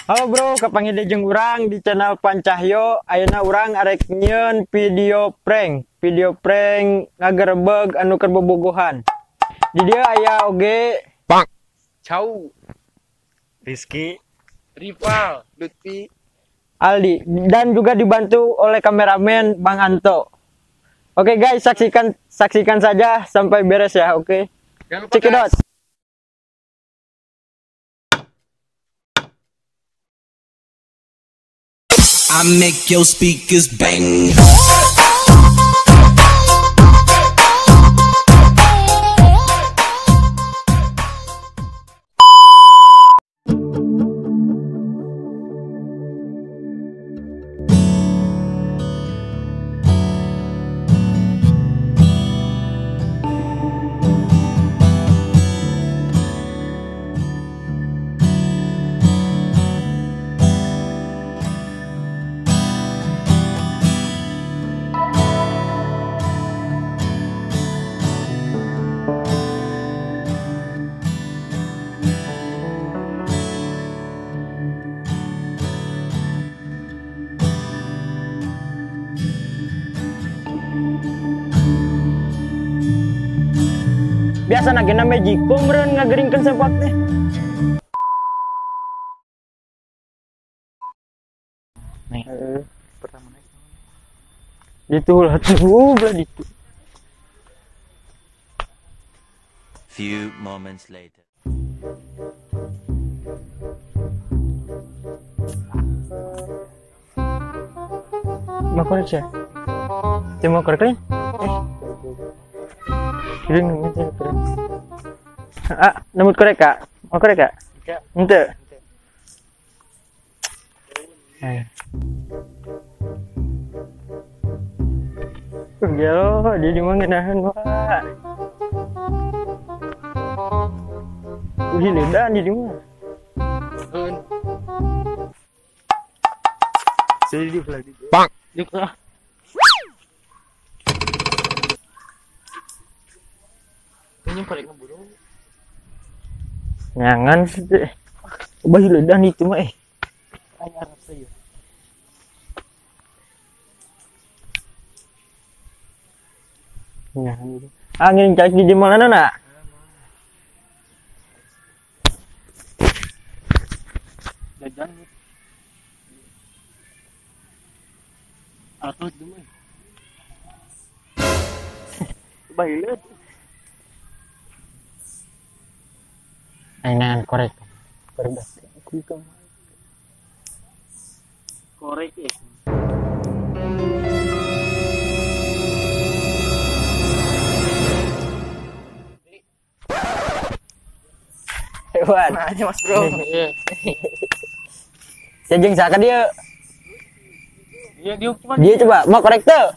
Halo bro, kapanggil jeung urang di channel Pancahyo. Ayeuna urang arek nyieun video prank ngagerebeg anu keur bobogohan. Di dieu aya oge Bang Cau, Rizky, Rival, Lutfi, Aldi, dan juga dibantu oleh kameramen Bang Anto. Oke guys, saksikan saja sampai beres ya, oke. Cekidot. I make your speakers bang. Biasa nagena Magico meureun ngageringkeun sepak teh. Nih, pertama naik. Ditu lah tuh, belah ditu. Few moments later. Mau korek ya? Cuma korek nih? Kirim nanti korek. Ah, nemu korek kak? Mau korek kak? Ente. Gelo, dia di mana nahan pak? Udah ledan di mana? Jadi di belah di. Bang. Yuk lah. Ini korek ngeburu. Nyangan sih. Bah ledan itu mah Aya arep saya. Angin kaki di mana nak? Jajan. Atau dulu. Bailet. Ainan korek. Korek Hewan. Nah, aja Mas Bro. Sejeng saka dia. Iya, Dia coba mau korek tuh.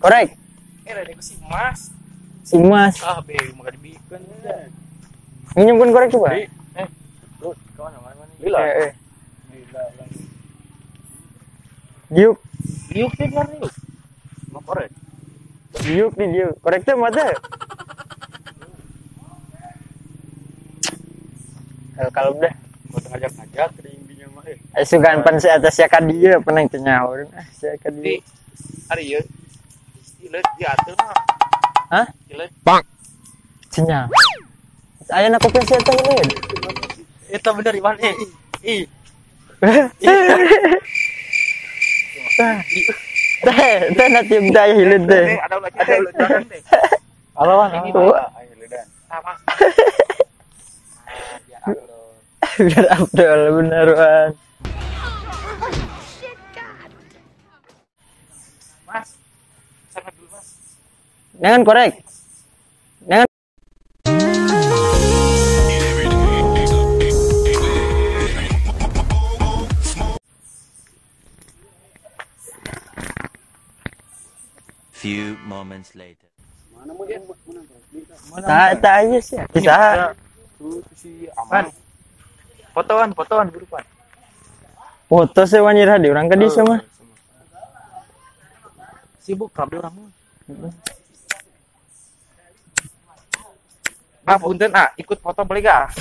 Korek. Ada si Mas. Si Mas. Ah, be, maka dibikin udah. Minumkan korek coba. Lu kawan mana nih? Gila. Gila. Diuk. Yuk sih kan yuk. Mau korek. Diuk nih diuk. Korek tuh mata. Kalau udah. Gua ngajak-ngajak ke indinya mah Sugan pan si atas ya kan dia penang tenyaur. Saya kan dia. Hari ya. Ilet diatur mah. Hah? Ilet. Bang Cenyaur. Aya na kopi saya teh ini. Itu bener Iwan ih. Teh na tim daya hileud teh. Ada ulah deh. Alawan. Ini ayo ledan. Sama. Biar Abdul beneran. Mas. Sana dulu Mas. Jangan korek. Jangan. few moments later. Tak aja sih. Bisa. Tuh si Aman. Fotoan buru Pan. Foto sewannya di orang kadis sama. Sibuk kabel orang mah. Ah, punten ikut foto boleh gak?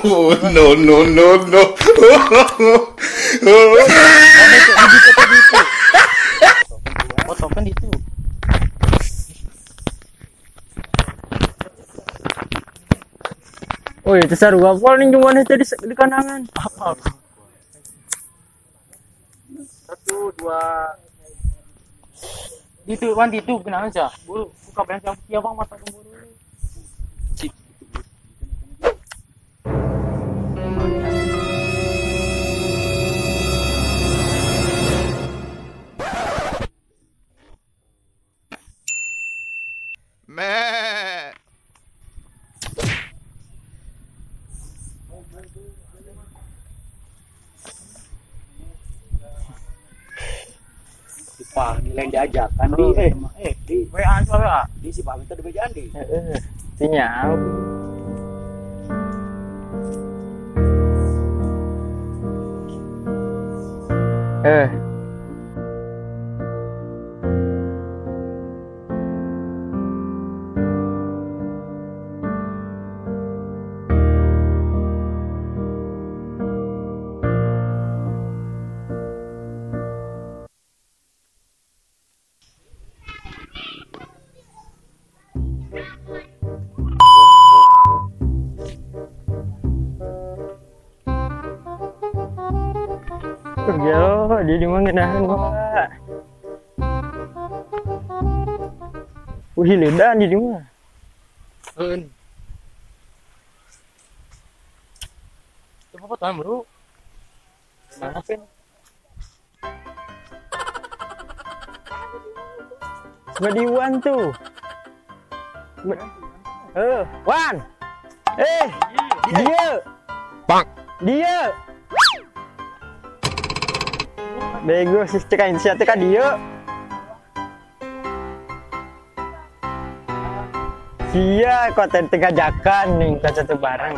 Oh, no, no, no, no. Foto kan itu. Oh itu seru apa nih cuma nih tadi di kanangan. Apa? 1, 2. Itu kan itu kenapa aja? Buka banyak ya bang mata kemburu. Man. Pak, nilai diajakan di WA soalnya. di si Pak itu di Bejandi. Sinyal. Kerja lo, dia di mana nahan gua. Wih, ledan di mana? Coba fotoan bro. Mana pin? Gak di Wan tuh. Wan. Dia. Bang. Dia. Bego sih cekain siapa kan dia. Sia kok tengah jakan nih ke satu barang.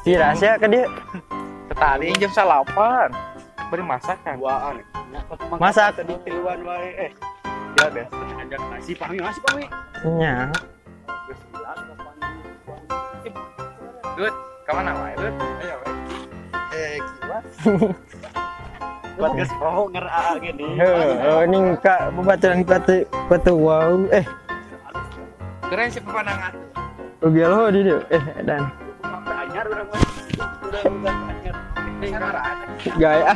Si rahasia ke dia. Tadi jam 8. Beri masakan. Buaan. Masak. Di tiluan wae. Ya biasa. Ajak nasi Pami, nasi Pami. Nya. Dut, kemana wae Dut? Ayo wae. Kiwas. Podcast oh ngera gini. Ini kak bebaturan kuatu wow. Keren sih pemandangan. Rugi lo di dia. Dan Anyar urang mah. Udah anyar. gaya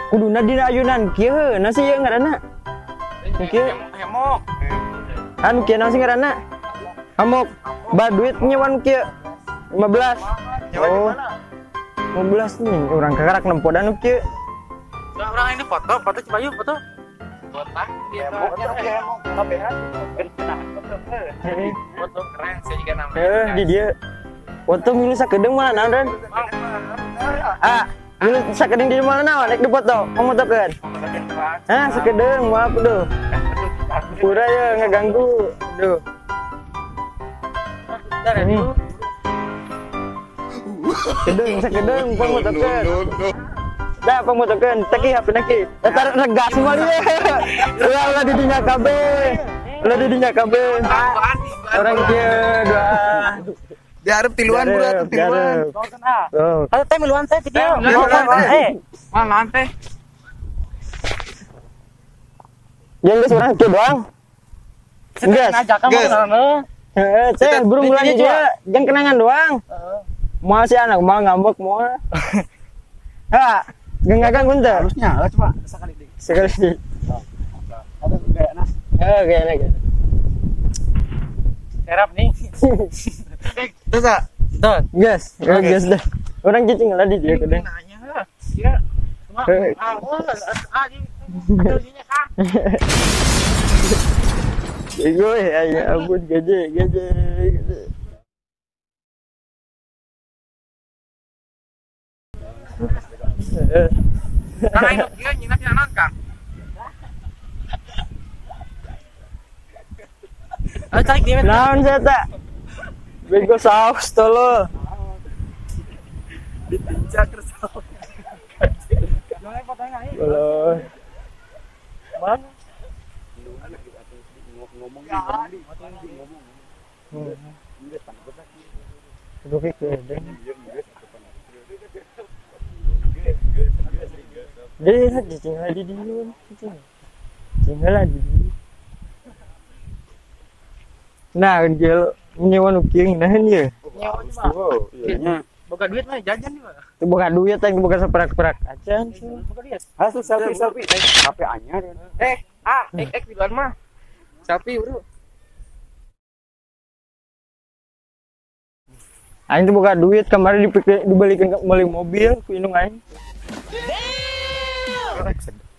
kuduna dina ayunan kieu nasi ye ngaranna kieu Hemok. anu kieu nasi ngaranna hamok ba duit nyewan kieu 15 oh 15 nih orang kakarak nempo dan kieu Nah, orang ini foto Cibayu foto. Botak dia foto keren saya juga namanya. di dia foto milu sakedeung mana naon milu sakedeung di mana naon rek dipoto pamotokeun sakedeung maaf duh pura ya ngeganggu duh sakedeung pamotokeun dah pamotokeun teki HP naki tar regas semua dia ulah didinya kabeh orang kieu dua Diarep tiluan bulan tiluan. Kalau teh miluan teh video. Mana teh? yang geus urang kieu doang geus Ajakan mau sana. teh burung bulan dia jeung kenangan doang moal si anak moal ngambek moal gengagan kunte Harusnya coba sekali deh. sekali Ada gayana. gayana Serap nih. Terus Tuh. gas dah orang cicing lah di dia kadang Nanya lah. Dia cuma ego ya ampun gaje Karena itu dia nyingat nyanan kan. Cari dia. naon saya tak bego saus tolo ditinjak terus. Jangan fotonya ini. kalau Mana? Ngomong Oke ke deh. Jadi lagi tinggal di dulu. Tinggal lagi. Nah, gel nyewa nuking nah ya. Nyawa mah. Boga duit mah jajan nih mah. Itu bukan duit yang bukan seperak-perak aja. Boga duit. Hasil selfie. HP anyar. Di luar mah. Selfie, Bro. Aing tuh bukan duit kemarin dibelikan beli mobil ku indung aing.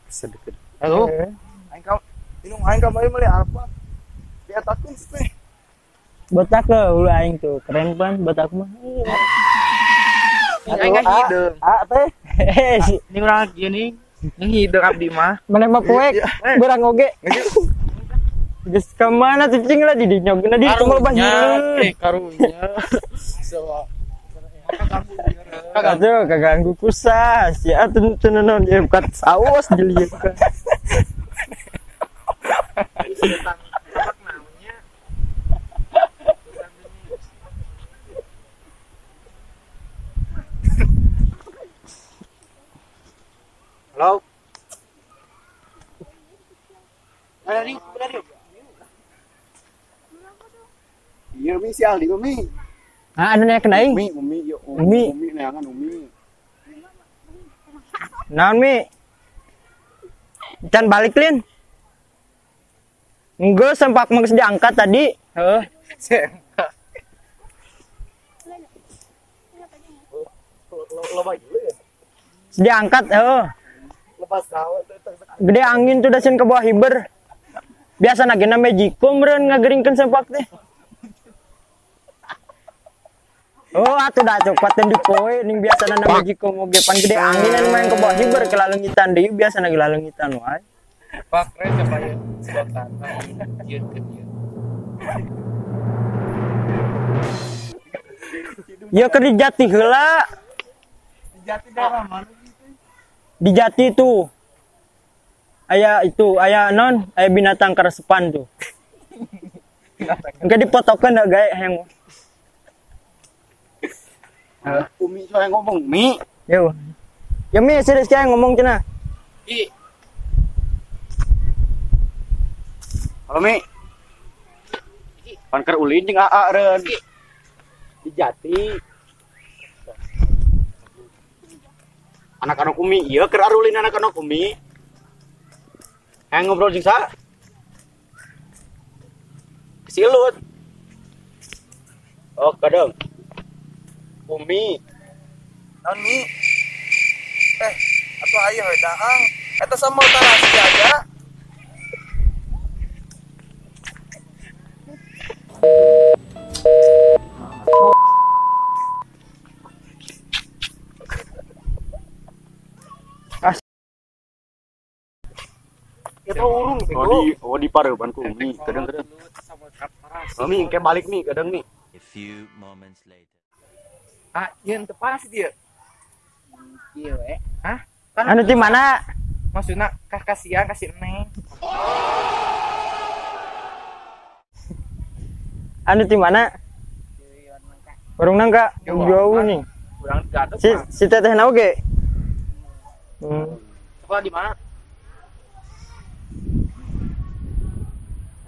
Sedikit. Halo. Aing kemarin beli apa? Di atasku teh. Botak ke ulah aing tuh keren pan botak mah. Aing hidung. Teh. Ini urang gini. Ini hidung abdi mah. Mana mah poek berang oge. Geus ka mana tuh cing lah di dinyogna di teu bahir. Karunya. Kagak kaganggu kusah. Si atuh naon ieu kat saos dilieupkeun. Halo. Dari. Iya mi si Aldi mi. Anu nya kena aing. Umi yo. Umi. Umi neangan Umi. Naon mi? Can balik lin. Enggak sempak mengges diangkat tadi. Heuh. Lo bagi dulu ya. Diangkat heuh. Lepas sawah Gede angin tuh dasin ke bawah hiber. Biasa nagena Magicom meureun ngageringkeun sempak teh. Oh, atuh da cokotan di poe ning biasana na Magicom oge pan gede anginan main ke bawah hiber ke laleungitan deui biasa na laleungitan wae. Pak Ren siapa ya? Sedotan. Ieu ke ieu. Ya ke di Jati heula. Jati daerah mana gitu? Di Jati tuh. Aya non, aya binatang keresepan tuh. Engke dipotokeun da gae hayang. Umi soalnya ngomong Mi. Yo. Ya mi serius kayak ngomong cenah. I. Halo Mi. Pan keur ulin jeung AA reun. Di Jati. Anak-anak Umi, iya keur arulin anak-anak Umi. Ngobrol jeung sa? Kesilut. Oh, kadang. Umi. Naon Mi? Atuh aya we daang. Eta sama tarasi aja. Kita urung Di pareuban ku Umi, kadang-kadang. Mi, engke balik Mi, kadang Mi. A few moments later. Yang tepas dia. Iya we. Hah? Anu di mana? Maksudna kasihan kasih neng. Anu di mana? Warung nangka jauh nih. Urang digadok. Si teteh na oge. Sekolah di mana?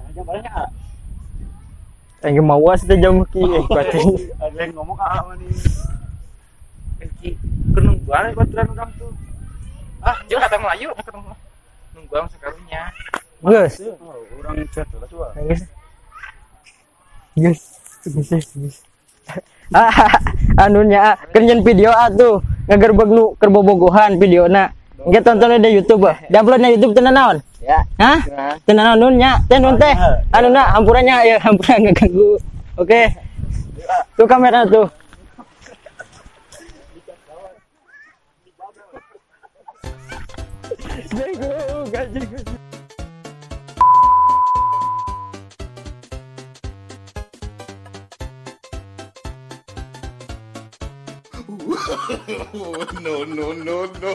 Aja barangnya. Engke mawas teh jam kieu batin. Ada yang ngomong apa nih? Kenungguan baturan orang tuh. Dia kata Melayu, ketemu nungguan sekarunya. Geus. Orang chat lah coba. Geus. Anunya kerjaan video atuh ngagerbeg nu keur bobogohan videona. Engke tonton di YouTube. Di-upload na YouTube teh naon? Ya. Hah? Teh naon nun nya? Teh nun teh. Anuna hampurannya ya hampuran ngaganggu. Oke. Tuh kamera tuh. Jago. No, no, no, no.